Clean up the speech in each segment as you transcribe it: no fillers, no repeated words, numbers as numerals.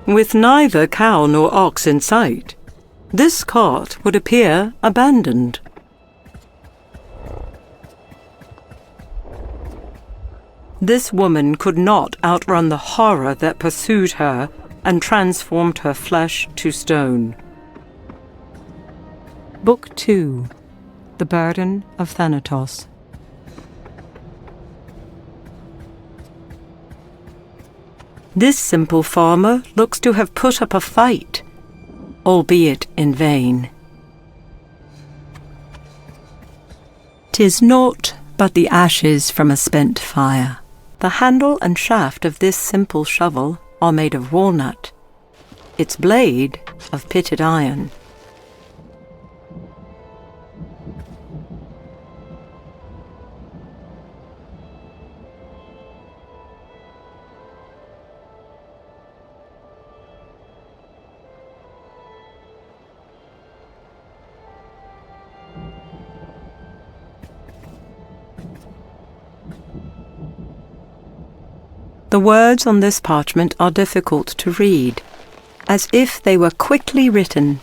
With neither cow nor ox in sight, this cart would appear abandoned. This woman could not outrun the horror that pursued her and transformed her flesh to stone. Book 2. The Burden of Thanatos. This simple farmer looks to have put up a fight, albeit in vain. 'Tis naught but the ashes from a spent fire. The handle and shaft of this simple shovel are made of walnut, its blade of pitted iron. The words on this parchment are difficult to read, as if they were quickly written.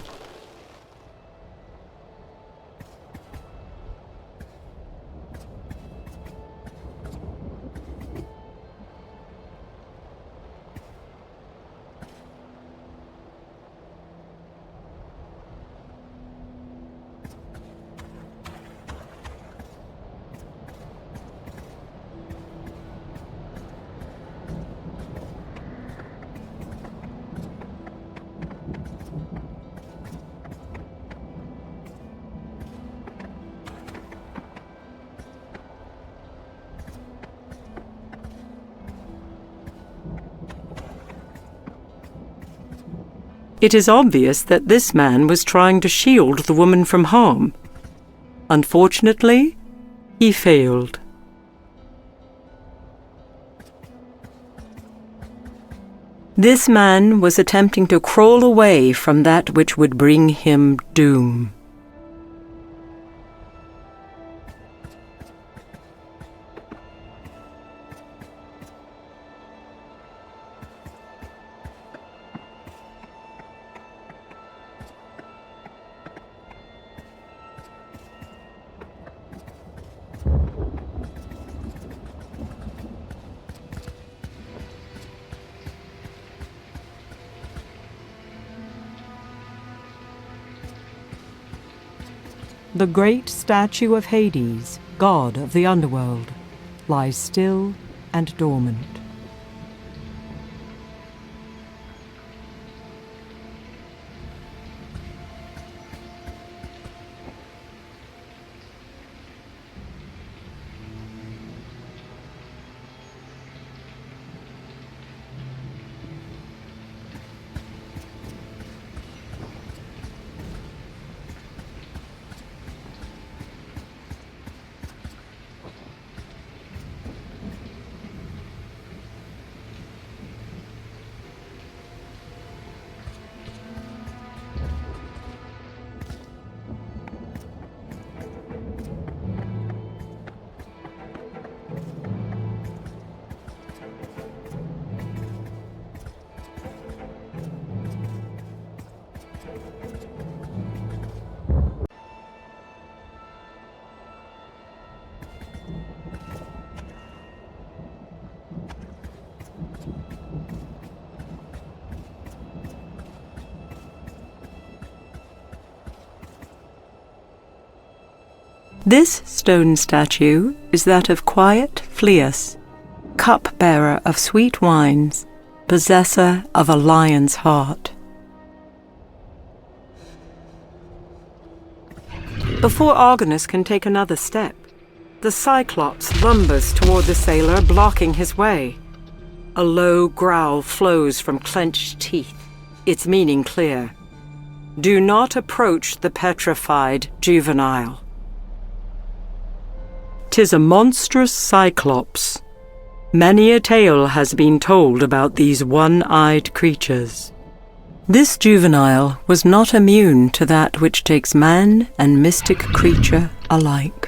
It is obvious that this man was trying to shield the woman from harm. Unfortunately, he failed. This man was attempting to crawl away from that which would bring him doom. The great statue of Hades, god of the underworld, lies still and dormant. This stone statue is that of quiet Phlius, cup-bearer of sweet wines, possessor of a lion's heart. Before Argonus can take another step, the Cyclops lumbers toward the sailor, blocking his way. A low growl flows from clenched teeth, its meaning clear. Do not approach the petrified juvenile. 'Tis a monstrous cyclops. Many a tale has been told about these one-eyed creatures. This juvenile was not immune to that which takes man and mystic creature alike.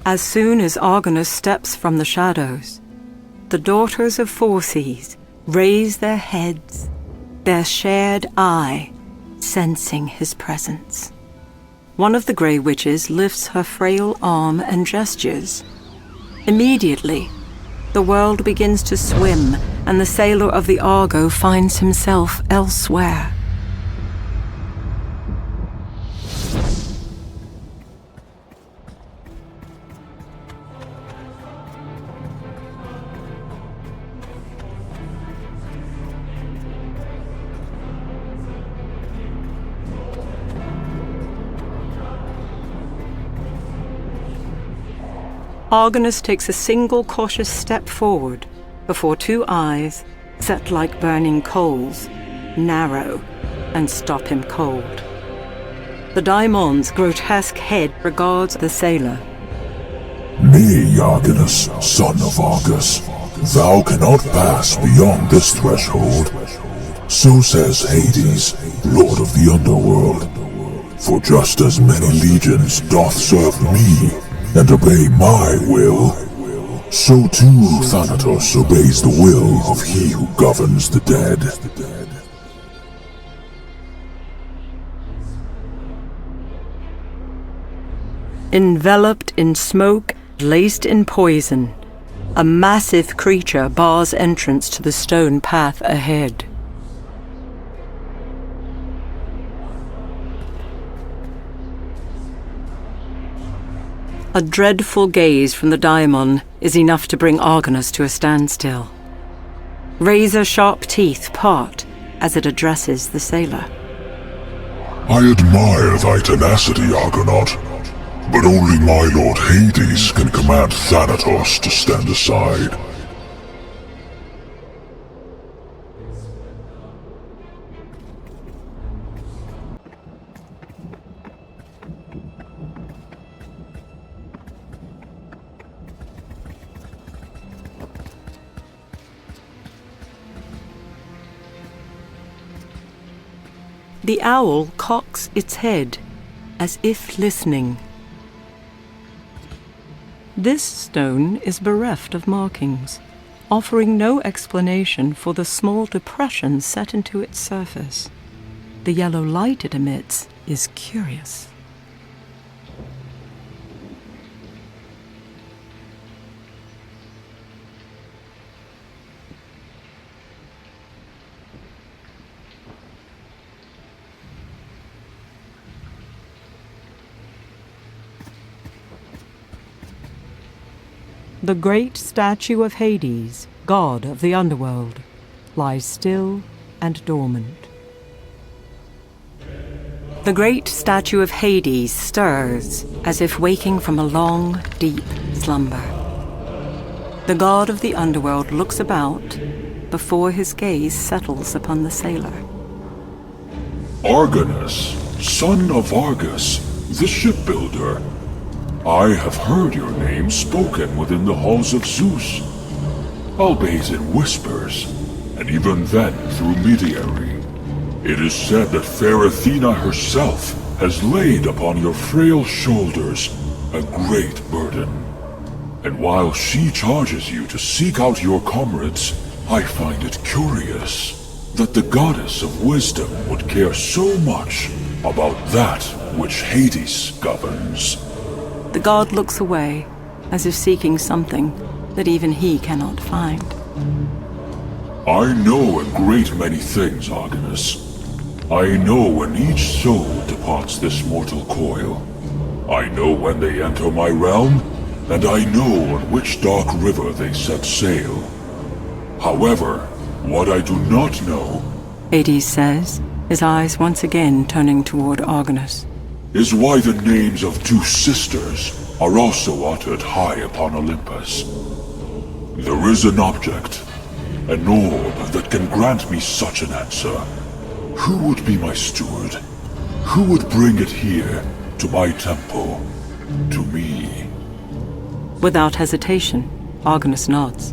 As soon as Argonus steps from the shadows, the daughters of Four Seas raise their heads, their shared eye sensing his presence. One of the Grey Witches lifts her frail arm and gestures. Immediately, the world begins to swim, and the sailor of the Argo finds himself elsewhere. Argonus takes a single cautious step forward before two eyes, set like burning coals, narrow and stop him cold. The Daimon's grotesque head regards the sailor. Me, Argonus, son of Argus, thou cannot pass beyond this threshold. So says Hades, lord of the underworld. For just as many legions doth serve me, and obey my will, so too Thanatos obeys the will of he who governs the dead. Enveloped in smoke, laced in poison, a massive creature bars entrance to the stone path ahead. A dreadful gaze from the daimon is enough to bring Argonus to a standstill. Razor-sharp teeth part as it addresses the sailor. I admire thy tenacity, Argonaut, but only my lord Hades can command Thanatos to stand aside. The owl cocks its head, as if listening. This stone is bereft of markings, offering no explanation for the small depression set into its surface. The yellow light it emits is curious. The great statue of Hades, god of the underworld, lies still and dormant. The great statue of Hades stirs, as if waking from a long, deep slumber. The god of the underworld looks about before his gaze settles upon the sailor. Argonus, son of Argus, the shipbuilder. I have heard your name spoken within the halls of Zeus, albeit in whispers, and even then through mediary. It is said that fair Athena herself has laid upon your frail shoulders a great burden. And while she charges you to seek out your comrades, I find it curious that the goddess of wisdom would care so much about that which Hades governs. The god looks away, as if seeking something that even he cannot find. I know a great many things, Argonus. I know when each soul departs this mortal coil. I know when they enter my realm, and I know on which dark river they set sail. However, what I do not know, Hades says, his eyes once again turning toward Argonus, is why the names of two sisters are also uttered high upon Olympus. There is an object, an orb that can grant me such an answer. Who would be my steward? Who would bring it here, to my temple, to me? Without hesitation, Argonus nods.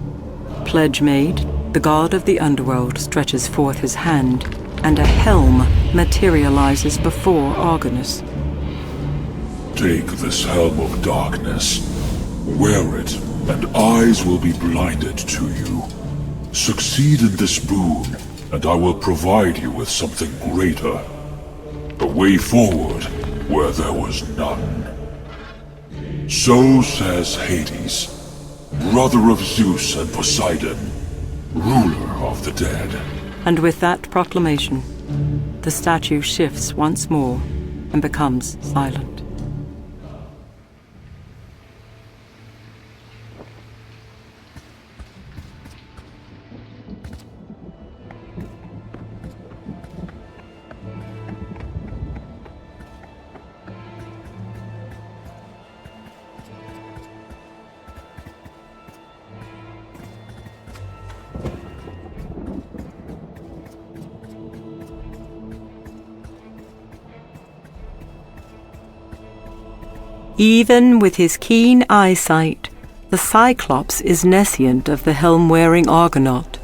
Pledge made, the god of the underworld stretches forth his hand, and a helm materializes before Argonus. Take this helm of darkness. Wear it, and eyes will be blinded to you. Succeed in this boon, and I will provide you with something greater. A way forward where there was none. So says Hades, brother of Zeus and Poseidon, ruler of the dead. And with that proclamation, the statue shifts once more and becomes silent. Even with his keen eyesight, the Cyclops is nescient of the helm-wearing Argonaut.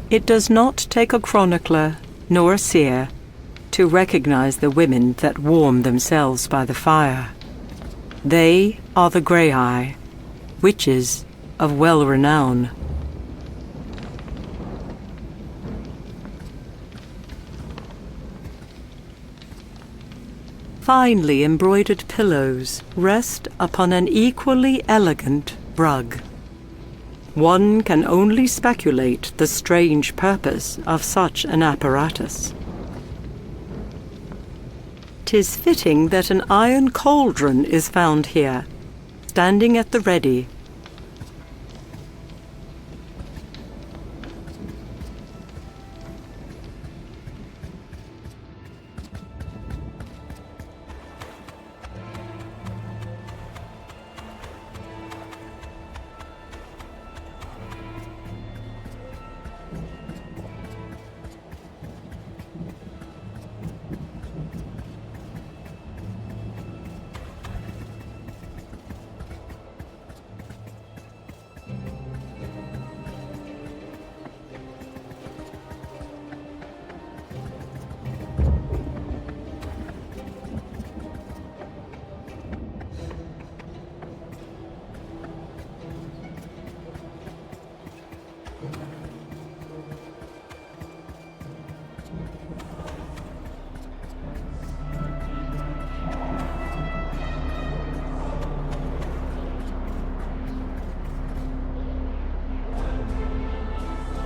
It does not take a chronicler, nor a seer, to recognize the women that warm themselves by the fire. They are the Grey-Eye, witches of well renown. Finely embroidered pillows rest upon an equally elegant rug. One can only speculate the strange purpose of such an apparatus. 'Tis fitting that an iron cauldron is found here, standing at the ready.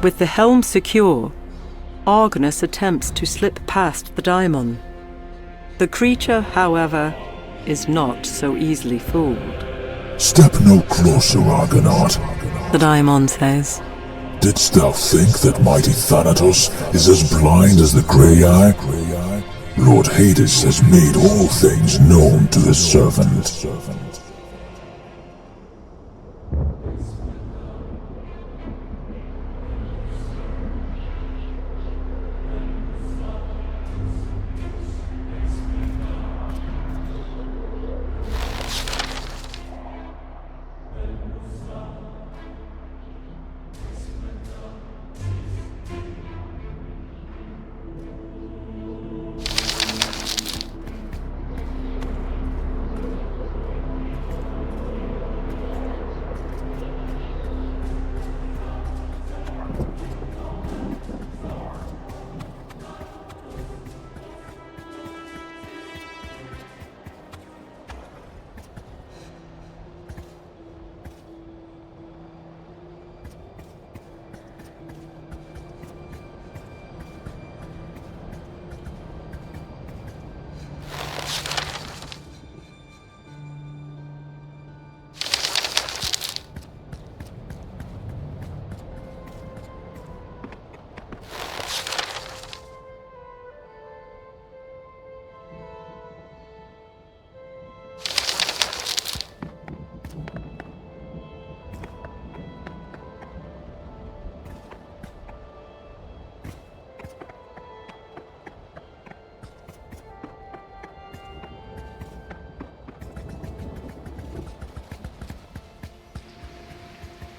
With the helm secure, Argonus attempts to slip past the daimon. The creature, however, is not so easily fooled. Step no closer, Argonaut, The daimon says. Didst thou think that mighty Thanatos is as blind as the Grey Eye? Lord Hades has made all things known to his servant.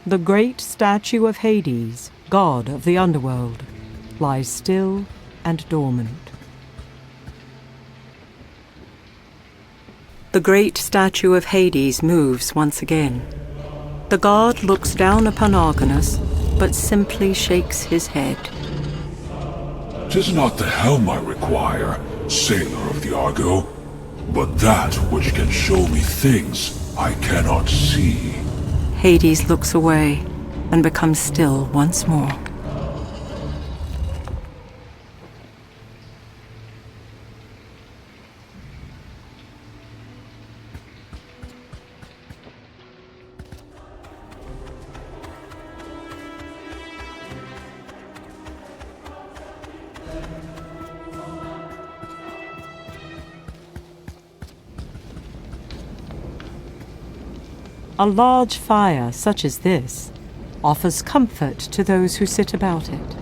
The great statue of Hades, god of the underworld, lies still and dormant. The great statue of Hades moves once again. The god looks down upon Argonus, but simply shakes his head. 'Tis not the helm I require, sailor of the Argo, but that which can show me things I cannot see. Hades looks away and becomes still once more. A large fire such as this offers comfort to those who sit about it.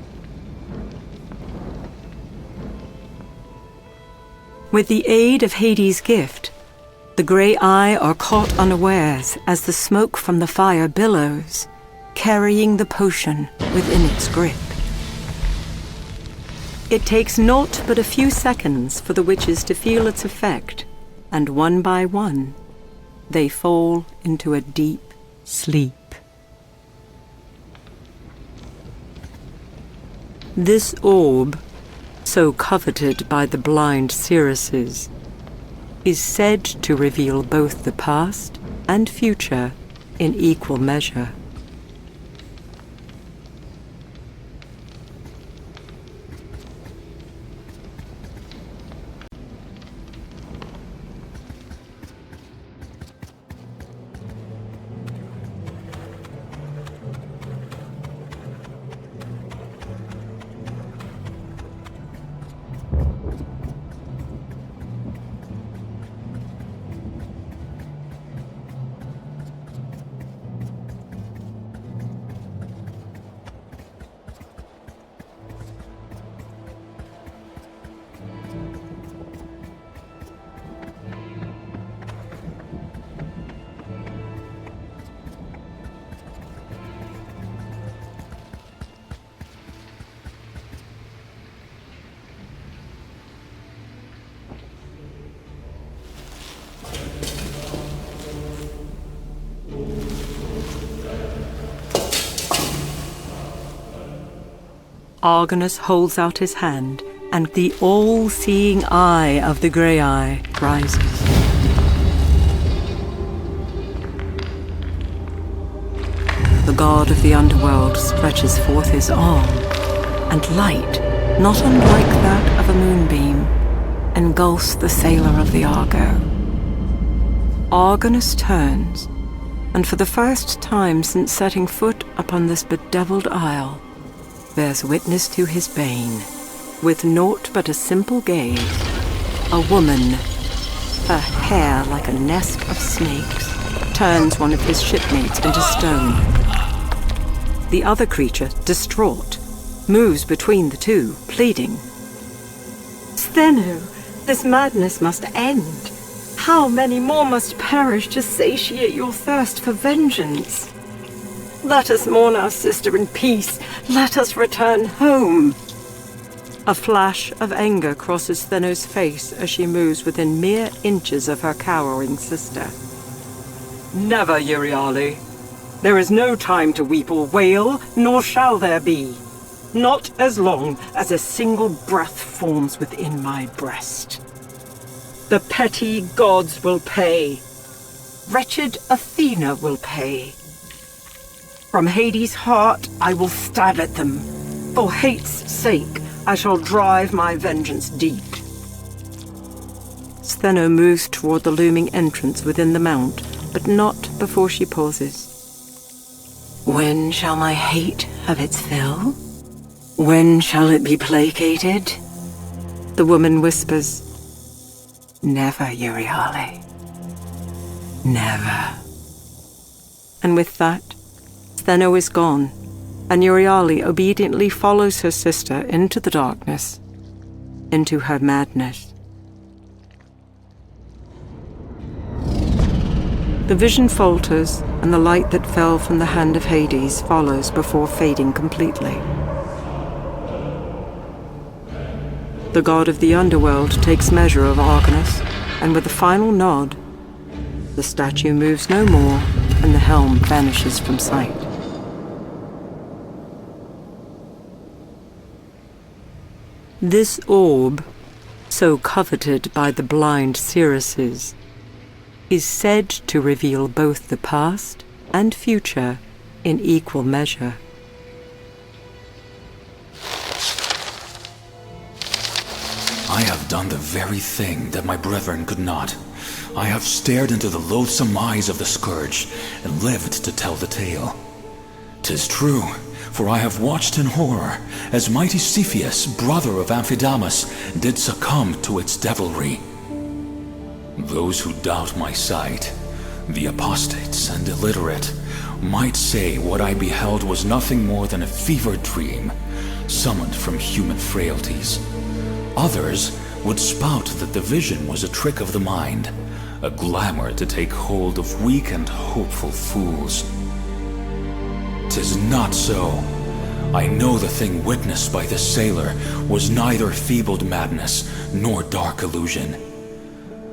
With the aid of Hades' gift, the Grey Eye are caught unawares as the smoke from the fire billows, carrying the potion within its grip. It takes naught but a few seconds for the witches to feel its effect, and one by one, they fall into a deep sleep. This orb, so coveted by the blind seeresses, is said to reveal both the past and future in equal measure. Argonus holds out his hand, and the all-seeing eye of the Grey Eye rises. The god of the underworld stretches forth his arm, and light, not unlike that of a moonbeam, engulfs the sailor of the Argo. Argonus turns, and for the first time since setting foot upon this bedeviled isle, bears witness to his bane. With naught but a simple gaze, a woman, her hair like a nest of snakes, turns one of his shipmates into stone. The other creature, distraught, moves between the two, pleading. Stheno, this madness must end. How many more must perish to satiate your thirst for vengeance? Let us mourn our sister in peace. Let us return home. A flash of anger crosses Thanatos' face as she moves within mere inches of her cowering sister. Never, Euryale. There is no time to weep or wail, nor shall there be. Not as long as a single breath forms within my breast. The petty gods will pay. Wretched Athena will pay. From Hades' heart I will stab at them. For hate's sake, I shall drive my vengeance deep. Stheno moves toward the looming entrance within the mount, but not before she pauses. When shall my hate have its fill? When shall it be placated? The woman whispers. Never, Euryale. Never. And with that, Stheno is gone, and Euryale obediently follows her sister into the darkness, into her madness. The vision falters, and the light that fell from the hand of Hades follows before fading completely. The god of the underworld takes measure of Argonus, and with a final nod, the statue moves no more, and the helm vanishes from sight. This orb, so coveted by the blind seeresses, is said to reveal both the past and future in equal measure. I have done the very thing that my brethren could not. I have stared into the loathsome eyes of the scourge and lived to tell the tale. 'Tis true, for I have watched in horror as mighty Cepheus, brother of Amphidamas, did succumb to its devilry. Those who doubt my sight, the apostates and illiterate, might say what I beheld was nothing more than a fevered dream, summoned from human frailties. Others would spout that the vision was a trick of the mind, a glamour to take hold of weak and hopeful fools. 'Tis not so. I know the thing witnessed by the sailor was neither feebled madness nor dark illusion.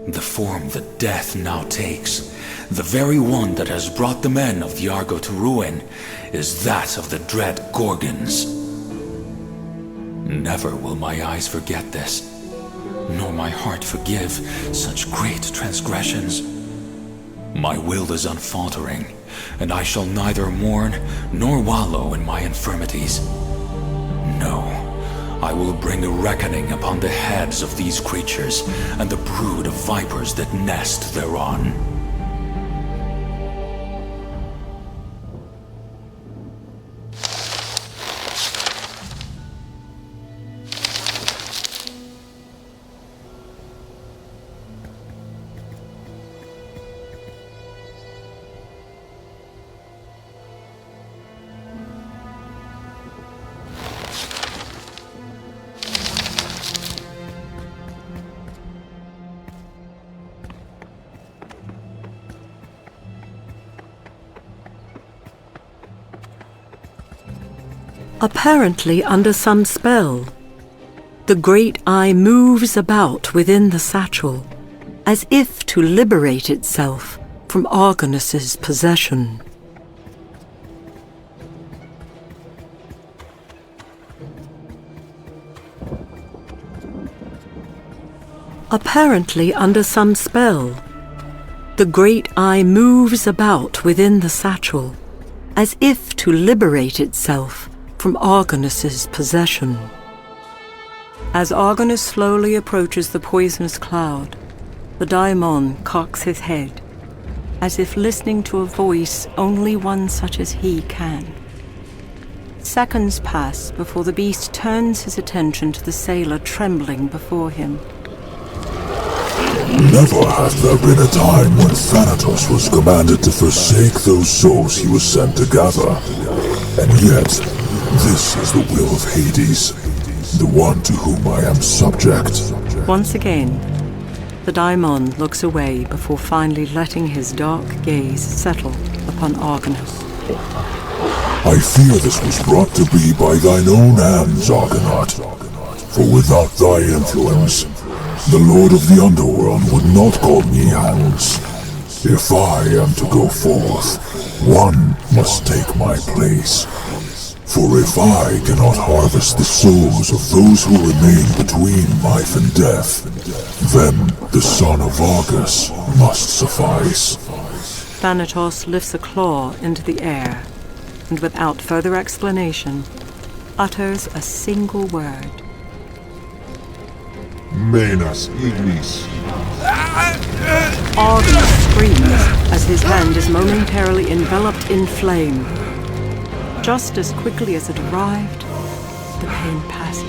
The form that death now takes, the very one that has brought the men of the Argo to ruin, is that of the dread Gorgons. Never will my eyes forget this, nor my heart forgive such great transgressions. My will is unfaltering, and I shall neither mourn nor wallow in my infirmities. No, I will bring a reckoning upon the heads of these creatures and the brood of vipers that nest thereon. Apparently under some spell, the great eye moves about within the satchel, as if to liberate itself from Argonus's possession. Apparently under some spell, the great eye moves about within the satchel, as if to liberate itself from Argonus's possession. As Argonus slowly approaches the poisonous cloud, the daimon cocks his head, as if listening to a voice only one such as he can. Seconds pass before the beast turns his attention to the sailor trembling before him. Never hath there been a time when Thanatos was commanded to forsake those souls he was sent to gather. And yet, this is the will of Hades, the one to whom I am subject. Once again, the daimon looks away before finally letting his dark gaze settle upon Argonus. I fear this was brought to be by thine own hands, Argonaut. For without thy influence, the Lord of the Underworld would not call me Hans. If I am to go forth, one must take my place. For if I cannot harvest the souls of those who remain between life and death, then the son of Argus must suffice. Thanatos lifts a claw into the air, and without further explanation, utters a single word. Menas ignis. Argonus screams as his hand is momentarily enveloped in flame. Just as quickly as it arrived, the pain passes.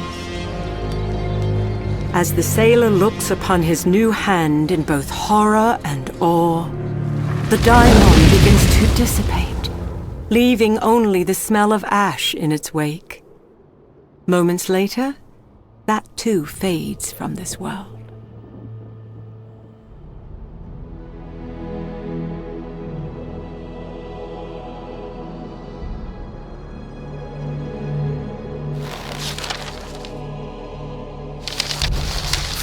As the sailor looks upon his new hand in both horror and awe, the daimon begins to dissipate, leaving only the smell of ash in its wake. Moments later, that too fades from this world.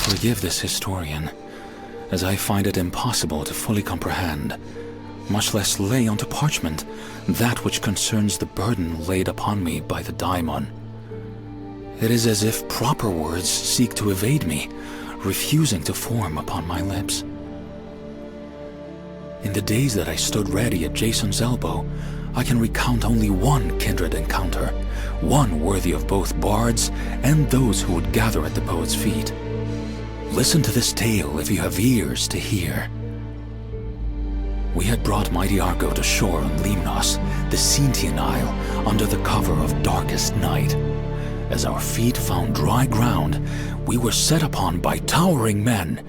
Forgive this historian, as I find it impossible to fully comprehend, much less lay onto parchment, that which concerns the burden laid upon me by the daimon. It is as if proper words seek to evade me, refusing to form upon my lips. In the days that I stood ready at Jason's elbow, I can recount only one kindred encounter, one worthy of both bards and those who would gather at the poet's feet. Listen to this tale if you have ears to hear. We had brought mighty Argo to shore on Limnos, the Sintian Isle, under the cover of darkest night. As our feet found dry ground, we were set upon by towering men,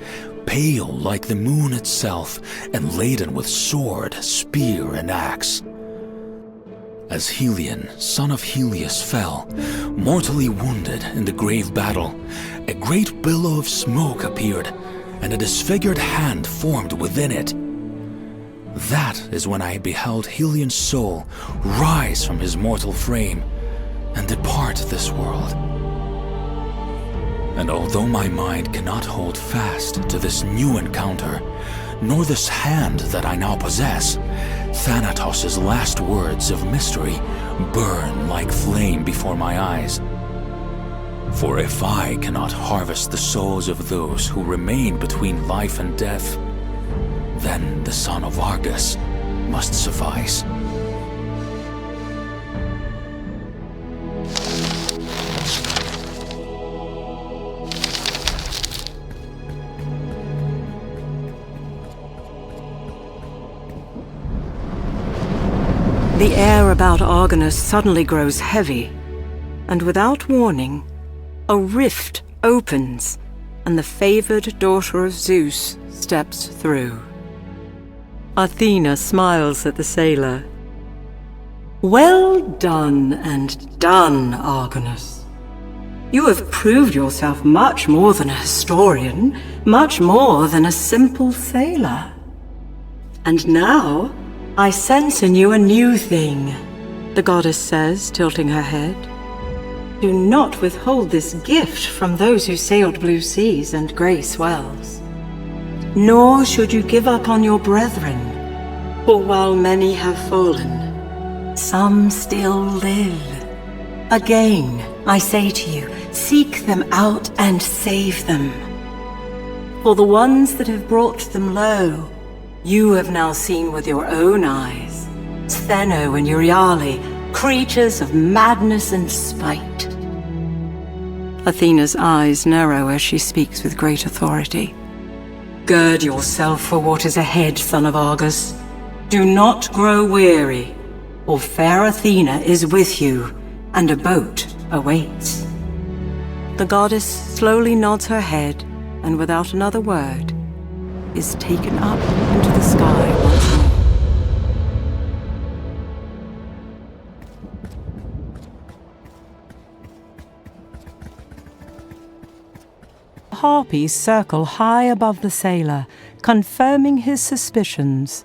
pale like the moon itself, and laden with sword, spear, and axe. As Helion, son of Helios, fell, mortally wounded in the grave battle, a great billow of smoke appeared, and a disfigured hand formed within it. That is when I beheld Helion's soul rise from his mortal frame and depart this world. And although my mind cannot hold fast to this new encounter, nor this hand that I now possess, Thanatos' last words of mystery burn like flame before my eyes. For if I cannot harvest the souls of those who remain between life and death, then the son of Argus must suffice. The air about Argonus suddenly grows heavy, and without warning, a rift opens, and the favored daughter of Zeus steps through. Athena smiles at the sailor. Well done and done, Argonus. You have proved yourself much more than a historian, much more than a simple sailor. And now, I sense in you a new thing, the goddess says, tilting her head. Do not withhold this gift from those who sailed blue seas and grey swells. Nor should you give up on your brethren, for while many have fallen, some still live. Again, I say to you, seek them out and save them. For the ones that have brought them low, you have now seen with your own eyes, Stheno and Euryale, creatures of madness and spite. Athena's eyes narrow as she speaks with great authority. Gird yourself for what is ahead, son of Argus. Do not grow weary, for fair Athena is with you, and a boat awaits. The goddess slowly nods her head, and without another word, is taken up into the sky once more. Harpies circle high above the sailor, confirming his suspicions.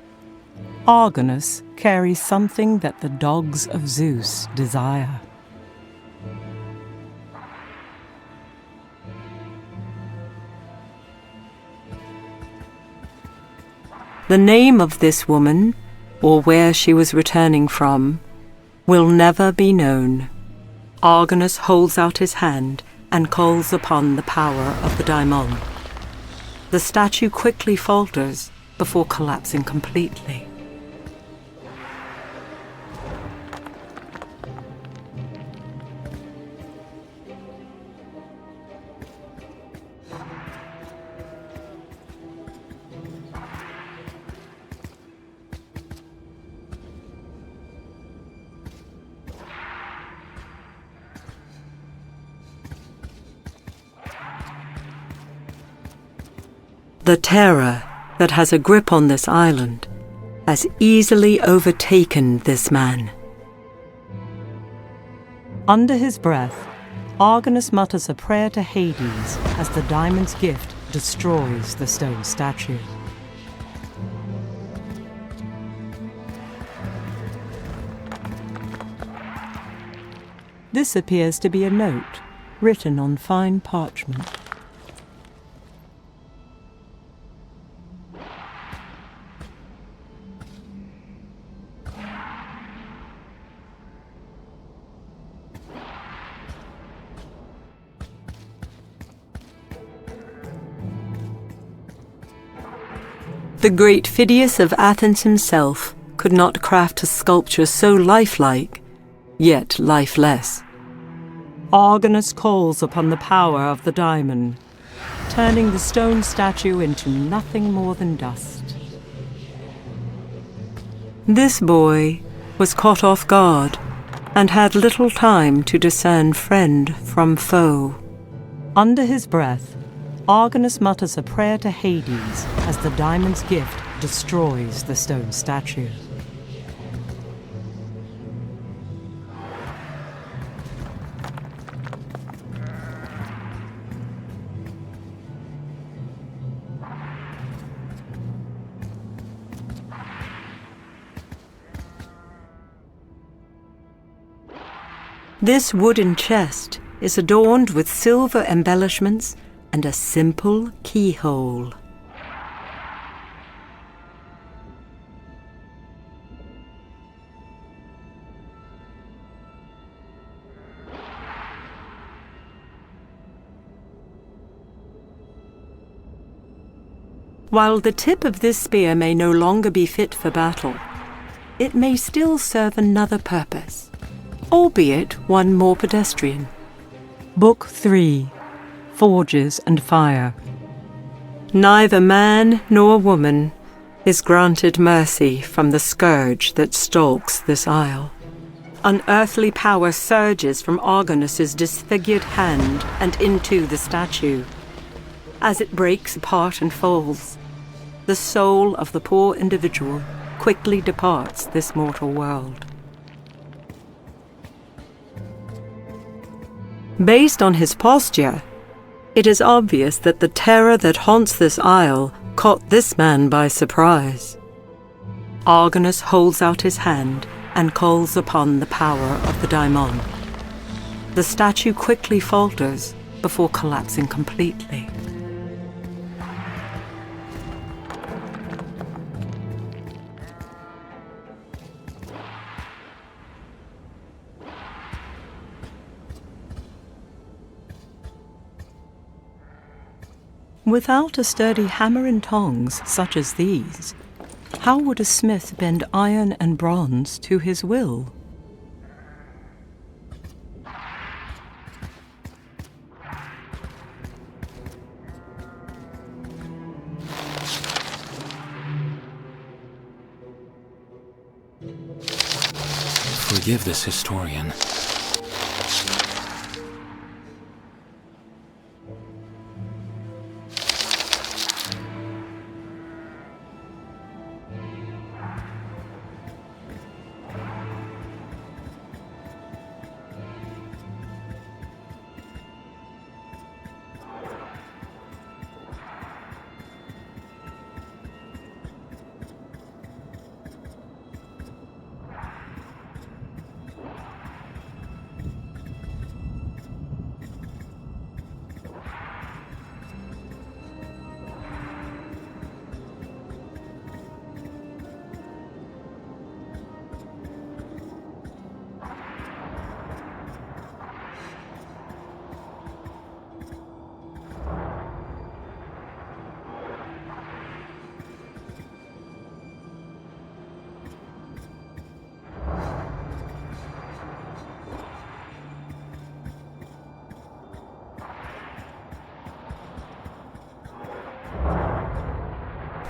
Argonus carries something that the dogs of Zeus desire. The name of this woman, or where she was returning from, will never be known. Argonus holds out his hand and calls upon the power of the daimon. The statue quickly falters before collapsing completely. The terror that has a grip on this island has easily overtaken this man. Under his breath, Argonus mutters a prayer to Hades as the diamond's gift destroys the stone statue. This appears to be a note written on fine parchment. The great Phidias of Athens himself could not craft a sculpture so lifelike, yet lifeless. Argonus calls upon the power of the daimon, turning the stone statue into nothing more than dust. This boy was caught off guard and had little time to discern friend from foe. Under his breath, Argonus mutters a prayer to Hades as the diamond's gift destroys the stone statue. This wooden chest is adorned with silver embellishments and a simple keyhole. While the tip of this spear may no longer be fit for battle, it may still serve another purpose, albeit one more pedestrian. Book 3. Forges and Fire. Neither man nor woman is granted mercy from the scourge that stalks this isle. Unearthly power surges from Argonus's disfigured hand and into the statue. As it breaks apart and falls, the soul of the poor individual quickly departs this mortal world. Based on his posture, it is obvious that the terror that haunts this isle caught this man by surprise. Argonus holds out his hand and calls upon the power of the daimon. The statue quickly falters before collapsing completely. Without a sturdy hammer and tongs such as these, How would a smith bend iron and bronze to his will? Forgive this historian.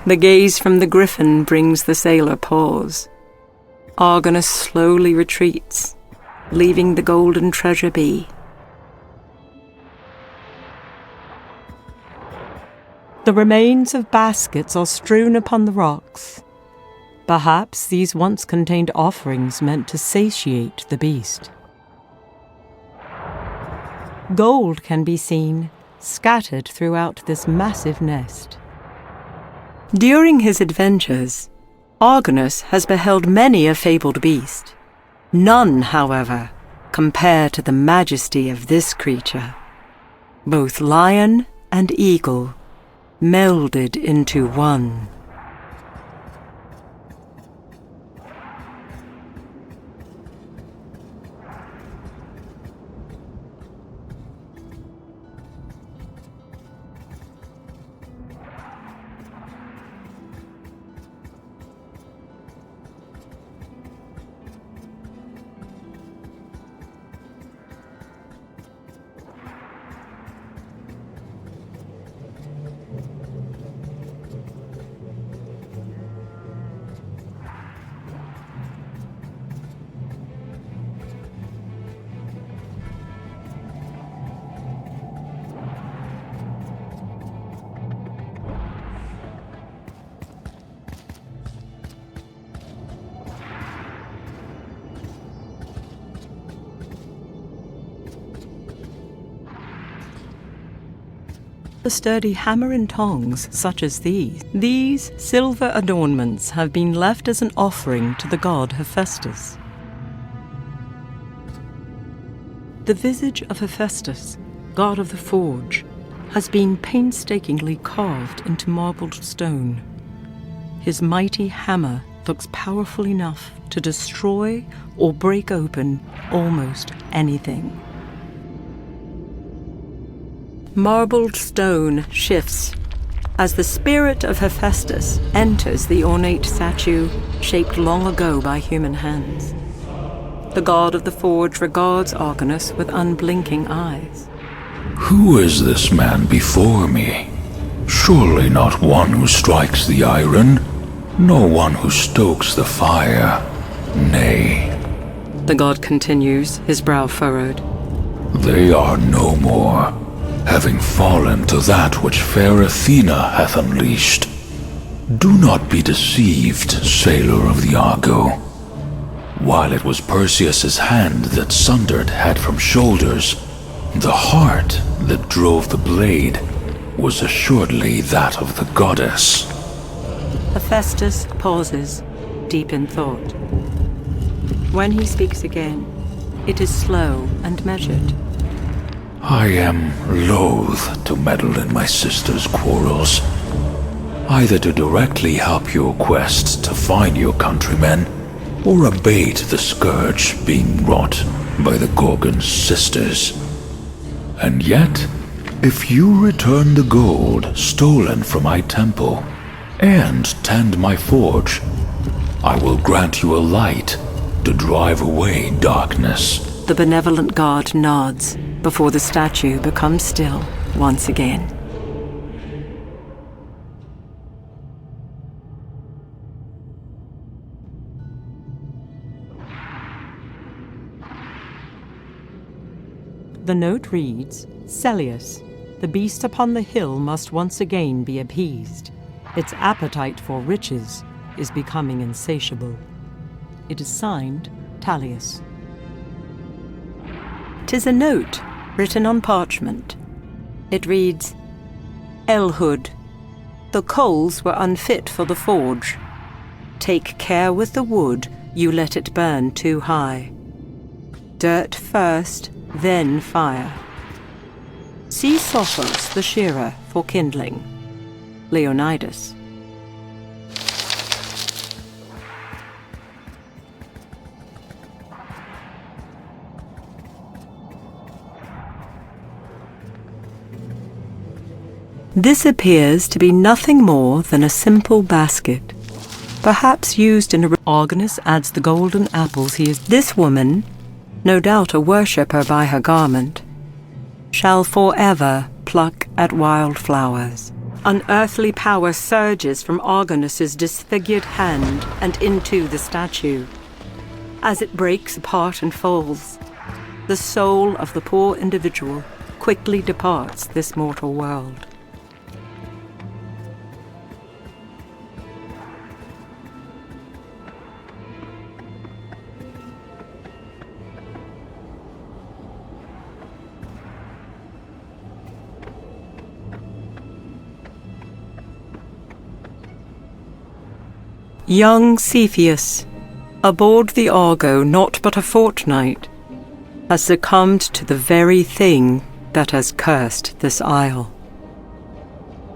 The gaze from the griffin brings the sailor pause. Argonus slowly retreats, leaving the golden treasure be. The remains of baskets are strewn upon the rocks. Perhaps these once contained offerings meant to satiate the beast. Gold can be seen, scattered throughout this massive nest. During his adventures, Argonus has beheld many a fabled beast. None, however, compare to the majesty of this creature. Both lion and eagle melded into one. A sturdy hammer and tongs such as these. These silver adornments have been left as an offering to the god Hephaestus. The visage of Hephaestus, god of the forge, has been painstakingly carved into marbled stone. His mighty hammer looks powerful enough to destroy or break open almost anything. Marbled stone shifts as the spirit of Hephaestus enters the ornate statue shaped long ago by human hands. The god of the forge regards Argonus with unblinking eyes. Who is this man before me? Surely not one who strikes the iron, nor one who stokes the fire. Nay. The god continues, his brow furrowed. They are no more, having fallen to that which fair Athena hath unleashed. Do not be deceived, sailor of the Argo. While it was Perseus's hand that sundered head from shoulders, the heart that drove the blade was assuredly that of the goddess. Hephaestus pauses, deep in thought. When he speaks again, it is slow and measured. I am loath to meddle in my sister's quarrels, either to directly help your quest to find your countrymen, or abate the scourge being wrought by the Gorgon's sisters. And yet, if you return the gold stolen from my temple, and tend my forge. I will grant you a light to drive away darkness. The benevolent god nods before the statue becomes still once again. The note reads, Celius, the beast upon the hill must once again be appeased. Its appetite for riches is becoming insatiable. It is signed, Tallius. 'Tis a note written on parchment. It reads, Elhood, the coals were unfit for the forge. Take care with the wood, you let it burn too high. Dirt first, then fire. See Sophos the shearer for kindling. Leonidas. This appears to be nothing more than a simple basket, perhaps used in a... Argonus adds the golden apples he is... This woman, no doubt a worshipper by her garment, shall forever pluck at wild flowers. Unearthly power surges from Argonus's disfigured hand and into the statue. As it breaks apart and falls, the soul of the poor individual quickly departs this mortal world. Young Cepheus, aboard the Argo not but a fortnight, has succumbed to the very thing that has cursed this isle.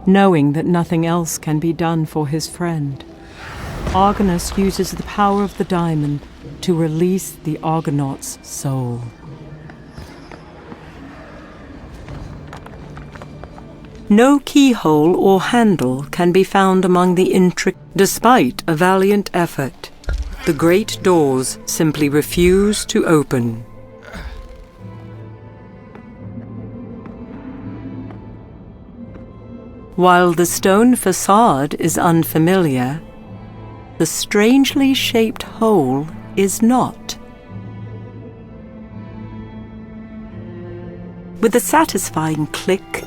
Knowing that nothing else can be done for his friend, Argonus uses the power of the diamond to release the Argonaut's soul. No keyhole or handle can be found among the intricate. Despite a valiant effort, the great doors simply refuse to open. While the stone facade is unfamiliar, the strangely shaped hole is not. With a satisfying click,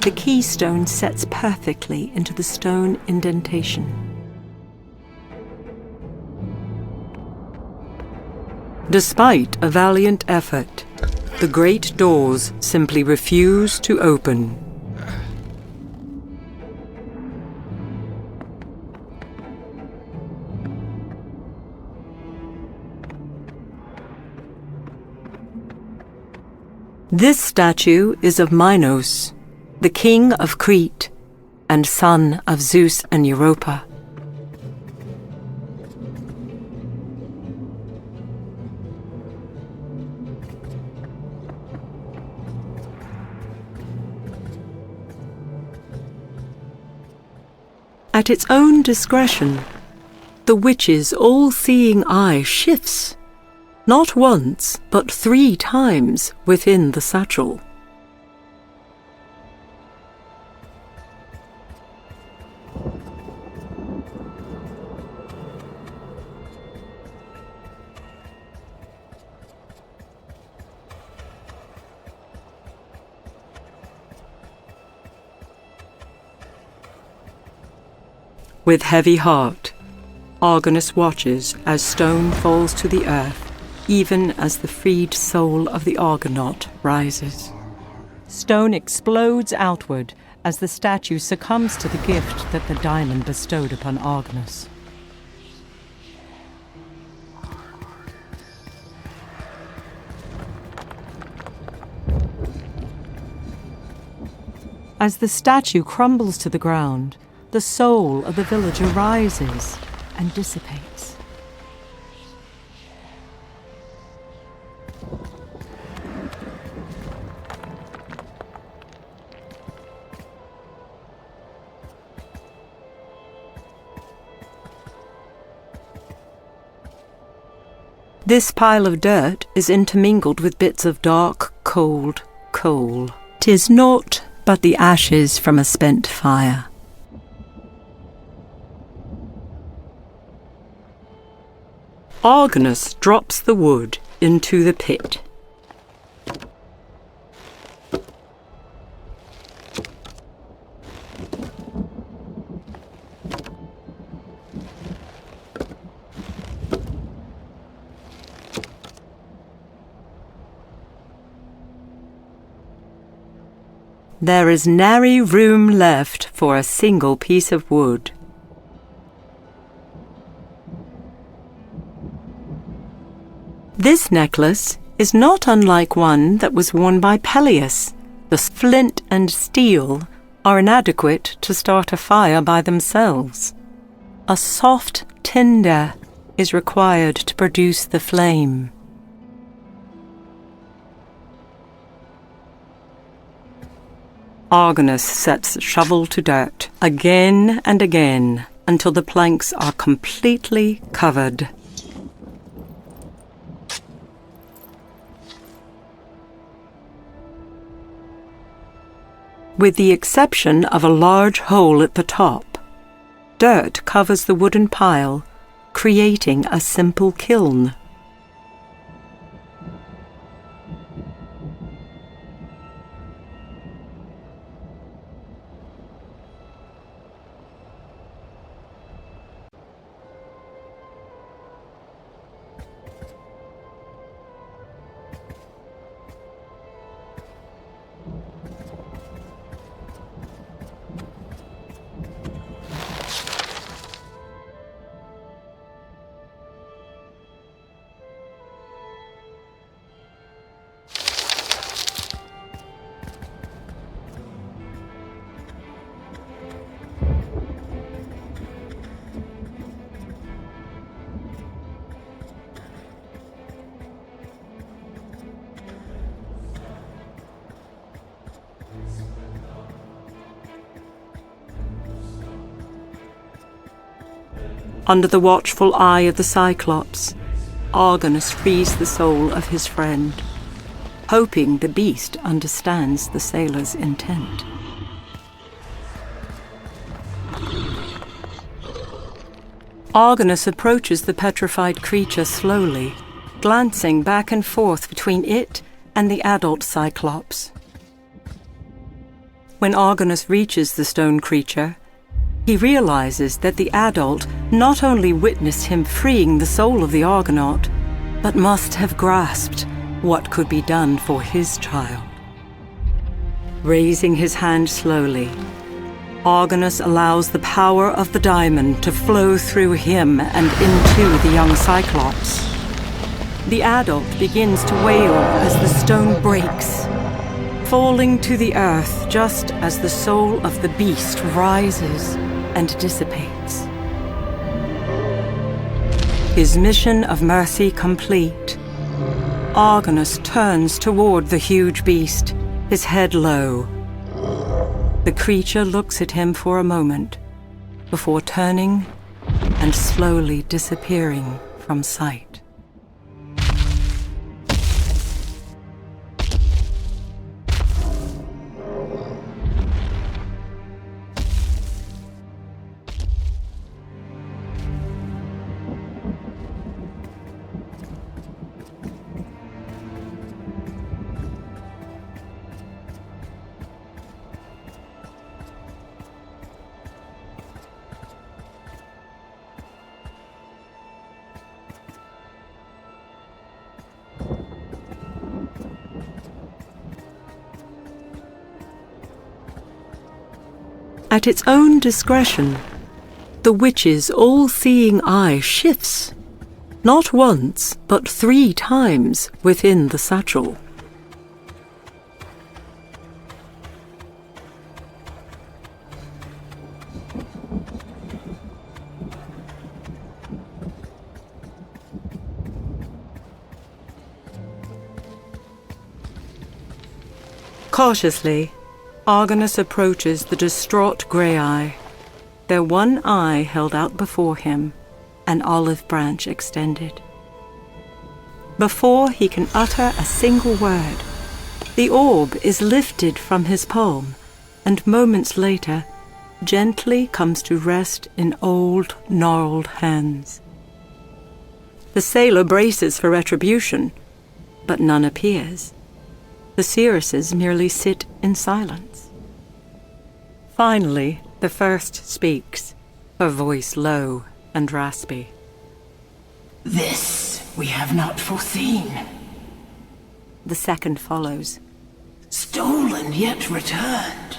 the keystone sets perfectly into the stone indentation. Despite a valiant effort, the great doors simply refuse to open. This statue is of Minos, the king of Crete and son of Zeus and Europa. At its own discretion, the witch's all-seeing eye shifts, not once, but 3 times within the satchel. With heavy heart, Argonus watches as stone falls to the earth, even as the freed soul of the Argonaut rises. Stone explodes outward as the statue succumbs to the gift that the diamond bestowed upon Argonus. As the statue crumbles to the ground, the soul of the villager rises and dissipates. This pile of dirt is intermingled with bits of dark, cold coal. 'Tis naught but the ashes from a spent fire. Argonus drops the wood into the pit. There is nary room left for a single piece of wood. This necklace is not unlike one that was worn by Peleus. The flint and steel are inadequate to start a fire by themselves. A soft tinder is required to produce the flame. Argonus sets the shovel to dirt again and again until the planks are completely covered. With the exception of a large hole at the top, dirt covers the wooden pile, creating a simple kiln. Under the watchful eye of the Cyclops, Argonus frees the soul of his friend, hoping the beast understands the sailor's intent. Argonus approaches the petrified creature slowly, glancing back and forth between it and the adult Cyclops. When Argonus reaches the stone creature, he realizes that the adult not only witnessed him freeing the soul of the Argonaut, but must have grasped what could be done for his child. Raising his hand slowly, Argonus allows the power of the diamond to flow through him and into the young Cyclops. The adult begins to wail as the stone breaks, falling to the earth just as the soul of the beast rises and dissipates. His mission of mercy complete, Argonus turns toward the huge beast, his head low. The creature looks at him for a moment, before turning and slowly disappearing from sight. At its own discretion, the witch's all-seeing eye shifts, not once, but 3 times within the satchel. Cautiously, Argonus approaches the distraught Grey-Eye, their one eye held out before him, an olive branch extended. Before he can utter a single word, the orb is lifted from his palm, and moments later, gently comes to rest in old, gnarled hands. The sailor braces for retribution, but none appears. The seeresses merely sit in silence. Finally, the first speaks, her voice low and raspy. This we have not foreseen. The second follows. Stolen yet returned.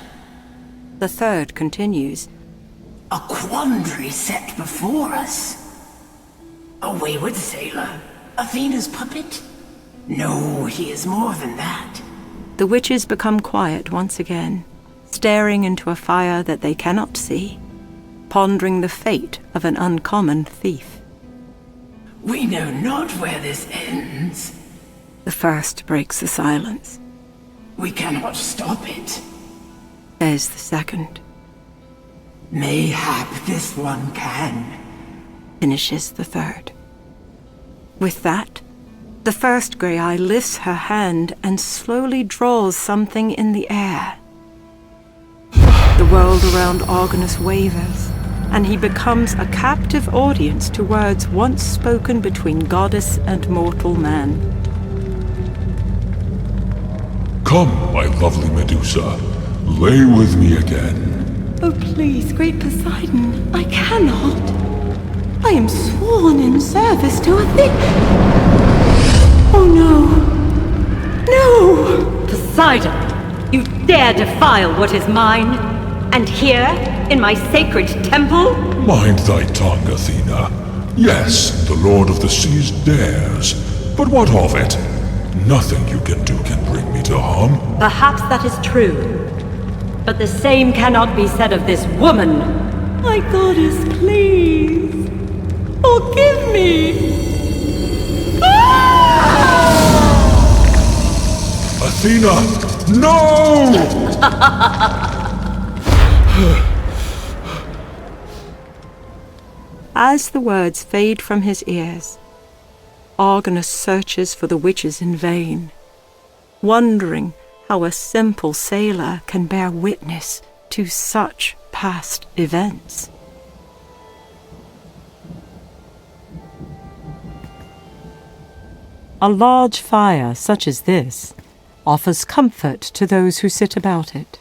The third continues. A quandary set before us. A wayward sailor? Athena's puppet? No, he is more than that. The witches become quiet once again, staring into a fire that they cannot see, pondering the fate of an uncommon thief. We know not where this ends. The first breaks the silence. We cannot stop it. Says the second. Mayhap this one can. Finishes the third. With that, the first grey eye lifts her hand and slowly draws something in the air. The world around Argonus wavers, and he becomes a captive audience to words once spoken between goddess and mortal man. Come, my lovely Medusa, lay with me again. Oh, please, great Poseidon, I cannot. I am sworn in service to Athena. Oh, no. No! Poseidon, you dare defile what is mine? And here, in my sacred temple? Mind thy tongue, Athena. Yes, the Lord of the Seas dares. But what of it? Nothing you can do can bring me to harm. Perhaps that is true. But the same cannot be said of this woman. My goddess, please. Forgive me. Athena, no! As the words fade from his ears, Argonus searches for the witches in vain, wondering how a simple sailor can bear witness to such past events. A large fire such as this offers comfort to those who sit about it.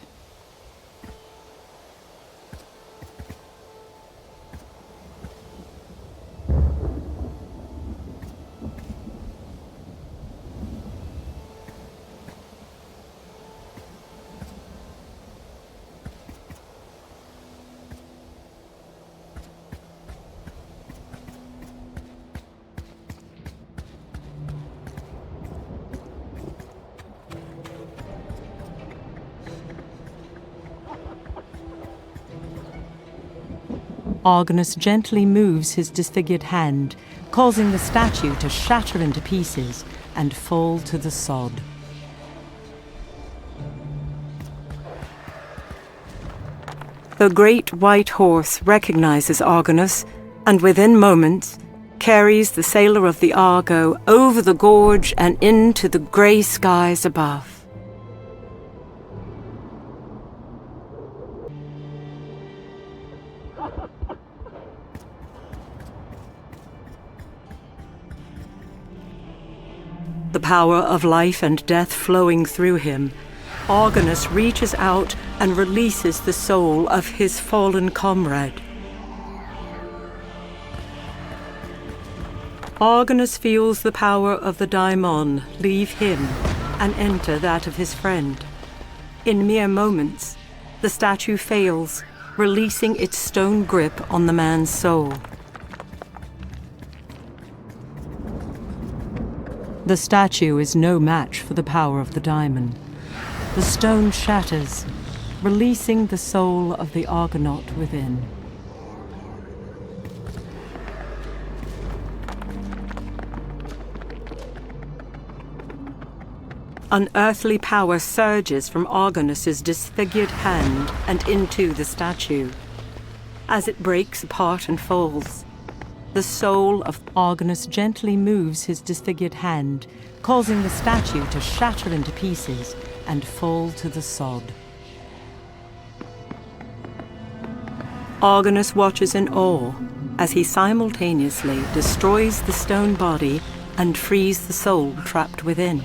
Argonus gently moves his disfigured hand, causing the statue to shatter into pieces and fall to the sod. The great white horse recognizes Argonus, and within moments carries the sailor of the Argo over the gorge and into the grey skies above. The power of life and death flowing through him, Argonus reaches out and releases the soul of his fallen comrade. Argonus feels the power of the daimon leave him and enter that of his friend. In mere moments, the statue fails, releasing its stone grip on the man's soul. The statue is no match for the power of the daimon. The stone shatters, releasing the soul of the Argonaut within. Unearthly power surges from Argonus's disfigured hand and into the statue. As it breaks apart and falls, The soul of Argonus gently moves his disfigured hand, causing the statue to shatter into pieces and fall to the sod. Argonus watches in awe as he simultaneously destroys the stone body and frees the soul trapped within.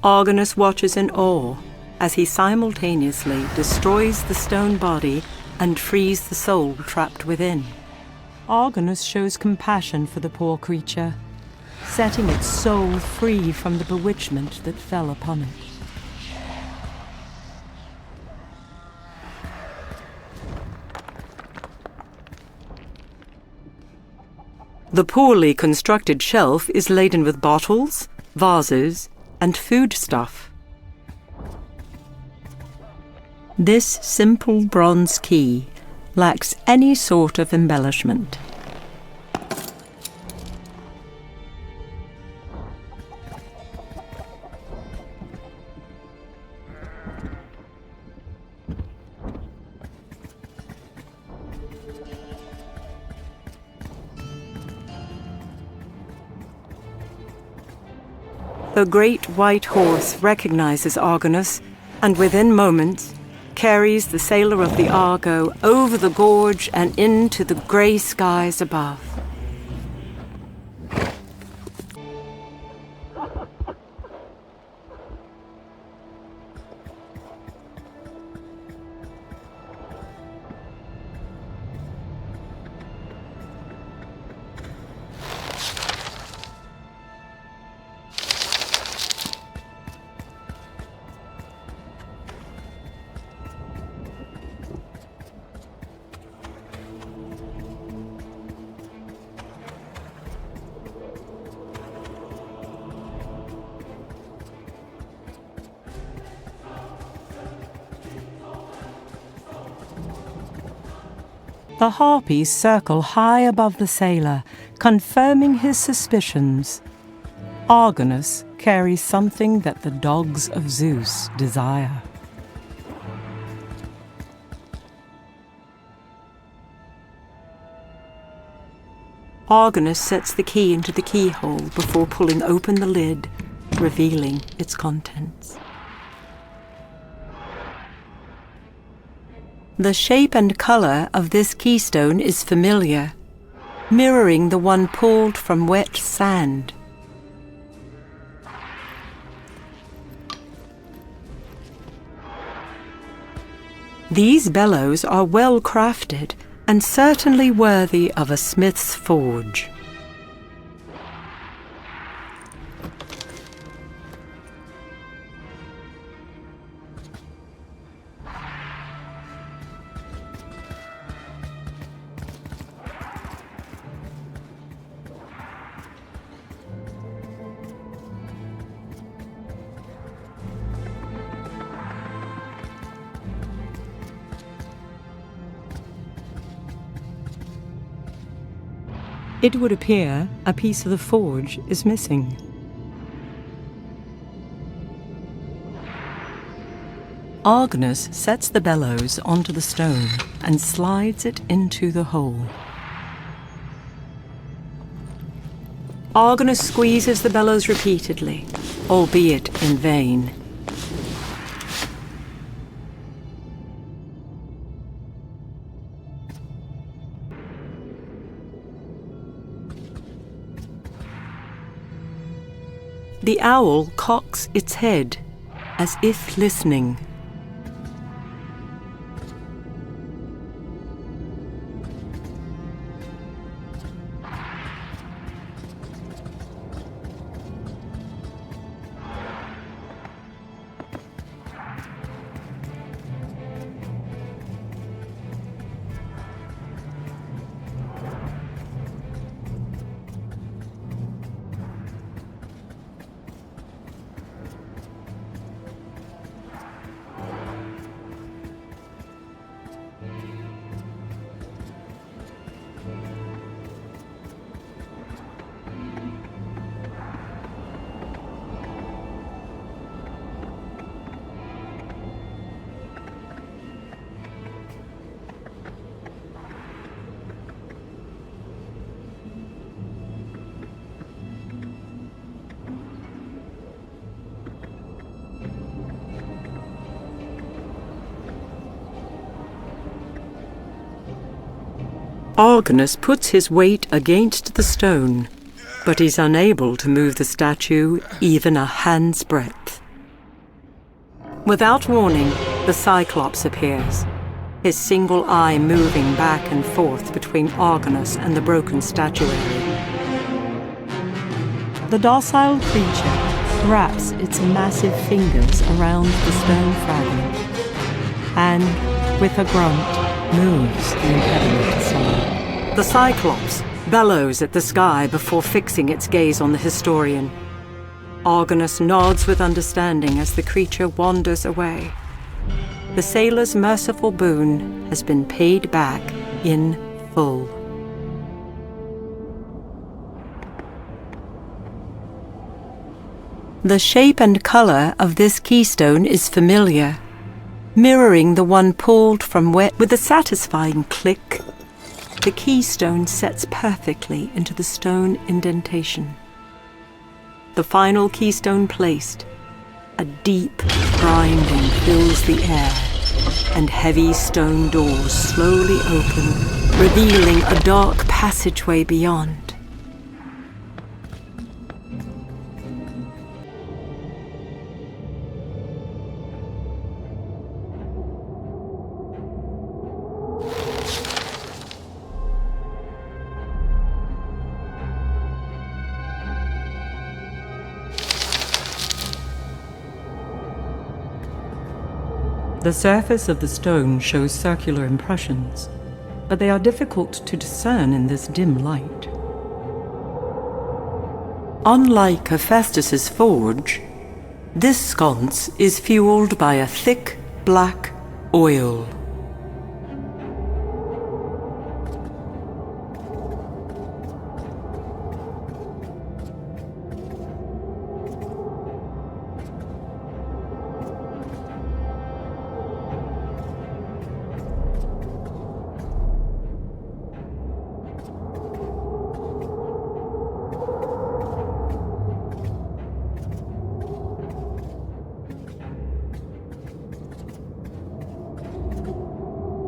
Argonus watches in awe as he simultaneously destroys the stone body and frees the soul trapped within. Argonus shows compassion for the poor creature, setting its soul free from the bewitchment that fell upon it. The poorly constructed shelf is laden with bottles, vases, and foodstuff. This simple bronze key lacks any sort of embellishment. The great white horse recognizes Argonus, and within moments carries the sailor of the Argo over the gorge and into the grey skies above. The harpies circle high above the sailor, confirming his suspicions. Argonus carries something that the dogs of Zeus desire. Argonus sets the key into the keyhole before pulling open the lid, revealing its contents. The shape and color of this keystone is familiar, mirroring the one pulled from wet sand. These bellows are well crafted and certainly worthy of a smith's forge. It would appear a piece of the forge is missing. Argonus sets the bellows onto the stone and slides it into the hole. Argonus squeezes the bellows repeatedly, albeit in vain. The owl cocks its head, as if listening. Argonus puts his weight against the stone, but he's unable to move the statue even a hand's breadth. Without warning, the Cyclops appears, his single eye moving back and forth between Argonus and the broken statuary. The docile creature wraps its massive fingers around the stone fragment, and, with a grunt, moves the impediment aside. The Cyclops bellows at the sky before fixing its gaze on the historian. Argonus nods with understanding as the creature wanders away. The sailor's merciful boon has been paid back in full. The shape and color of this keystone is familiar, mirroring the one pulled from where, with a satisfying click, the keystone sets perfectly into the stone indentation. The final keystone placed, a deep grinding fills the air, and heavy stone doors slowly open, revealing a dark passageway beyond. The surface of the stone shows circular impressions, but they are difficult to discern in this dim light. Unlike Hephaestus's forge, this sconce is fueled by a thick, black oil.